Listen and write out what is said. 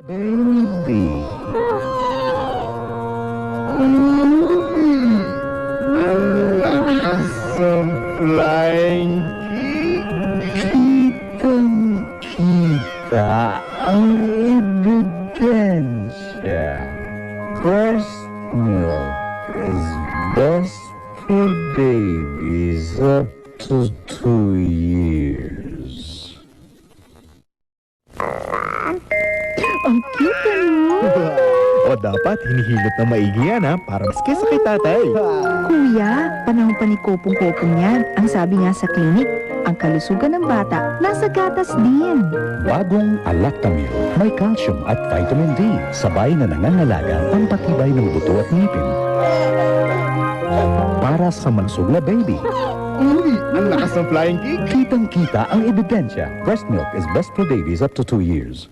baby. Some flying kita ang ebidensya. Breast milk is best for babies up to 2 years. Ang cute mo! O dapat hinihilot na maigi yan ha, para maski sa kay tatay. Kuya, panahon pa ni Kopong-Kopong yan. Ang sabi nga sa klinik, ang kalusugan ng bata nasa gatas din. Bagong Alactamil. May calcium at vitamin D. Sabay na nangangalaga pampatibay ng buto at ngipin. Para sa malusog na baby. Uy, ang lakas ng flying kick. Kitang-kita ang ebidensya. Breast milk is best for babies up to 2 years.